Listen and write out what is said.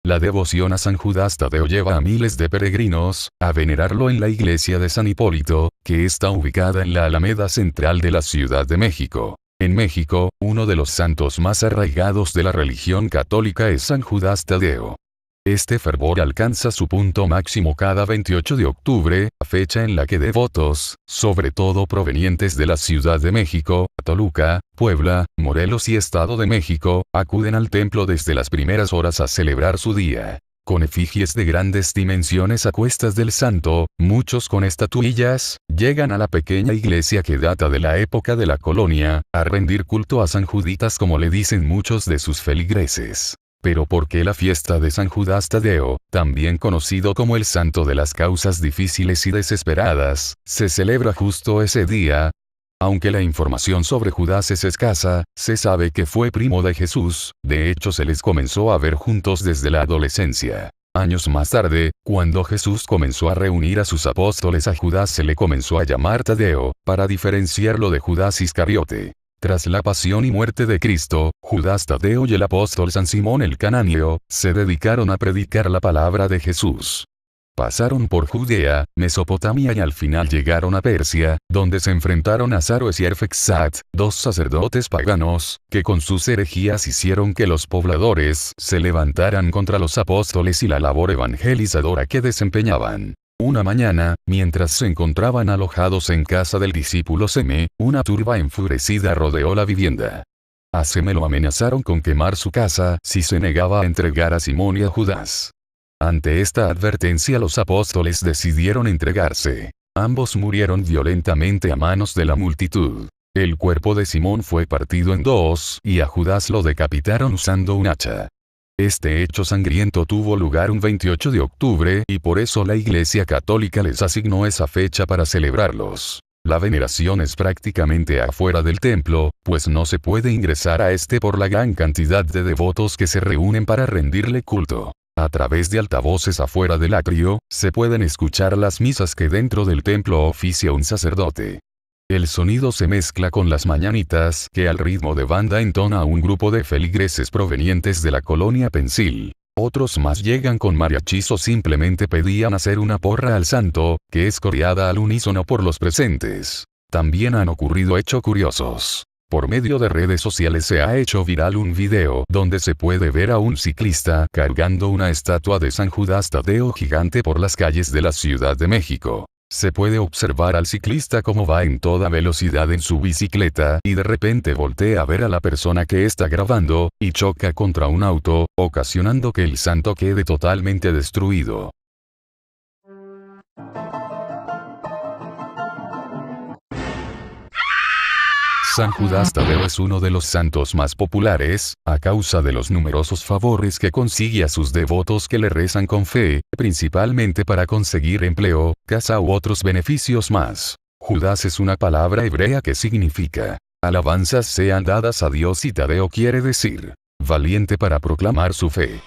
La devoción a San Judas Tadeo lleva a miles de peregrinos a venerarlo en la iglesia de San Hipólito, que está ubicada en la Alameda Central de la Ciudad de México. En México, uno de los santos más arraigados de la religión católica es San Judas Tadeo. Este fervor alcanza su punto máximo cada 28 de octubre, fecha en la que devotos, sobre todo provenientes de la Ciudad de México, Toluca, Puebla, Morelos y Estado de México, acuden al templo desde las primeras horas a celebrar su día. Con efigies de grandes dimensiones a cuestas del santo, muchos con estatuillas, llegan a la pequeña iglesia que data de la época de la colonia, a rendir culto a San Juditas como le dicen muchos de sus feligreses. Pero ¿por qué la fiesta de San Judas Tadeo, también conocido como el santo de las causas difíciles y desesperadas, se celebra justo ese día? Aunque la información sobre Judas es escasa, se sabe que fue primo de Jesús, de hecho se les comenzó a ver juntos desde la adolescencia. Años más tarde, cuando Jesús comenzó a reunir a sus apóstoles, a Judas se le comenzó a llamar Tadeo, para diferenciarlo de Judas Iscariote. Tras la pasión y muerte de Cristo, Judas Tadeo y el apóstol San Simón el Cananeo, se dedicaron a predicar la palabra de Jesús. Pasaron por Judea, Mesopotamia y al final llegaron a Persia, donde se enfrentaron a Saros y Arfaxad, dos sacerdotes paganos, que con sus herejías hicieron que los pobladores se levantaran contra los apóstoles y la labor evangelizadora que desempeñaban. Una mañana, mientras se encontraban alojados en casa del discípulo Seme, una turba enfurecida rodeó la vivienda. A Seme lo amenazaron con quemar su casa si se negaba a entregar a Simón y a Judas. Ante esta advertencia los apóstoles decidieron entregarse. Ambos murieron violentamente a manos de la multitud. El cuerpo de Simón fue partido en dos y a Judas lo decapitaron usando un hacha. Este hecho sangriento tuvo lugar un 28 de octubre y por eso la Iglesia Católica les asignó esa fecha para celebrarlos. La veneración es prácticamente afuera del templo, pues no se puede ingresar a este por la gran cantidad de devotos que se reúnen para rendirle culto. A través de altavoces afuera del atrio, se pueden escuchar las misas que dentro del templo oficia un sacerdote. El sonido se mezcla con las mañanitas que al ritmo de banda entona un grupo de feligreses provenientes de la colonia Pensil. Otros más llegan con mariachis o simplemente pedían hacer una porra al santo, que es coreada al unísono por los presentes. También han ocurrido hechos curiosos. Por medio de redes sociales se ha hecho viral un video donde se puede ver a un ciclista cargando una estatua de San Judas Tadeo gigante por las calles de la Ciudad de México. Se puede observar al ciclista cómo va en toda velocidad en su bicicleta y de repente voltea a ver a la persona que está grabando, y choca contra un auto, ocasionando que el santo quede totalmente destruido. San Judas Tadeo es uno de los santos más populares, a causa de los numerosos favores que consigue a sus devotos que le rezan con fe, principalmente para conseguir empleo, casa u otros beneficios más. Judas es una palabra hebrea que significa alabanzas sean dadas a Dios y Tadeo quiere decir valiente para proclamar su fe.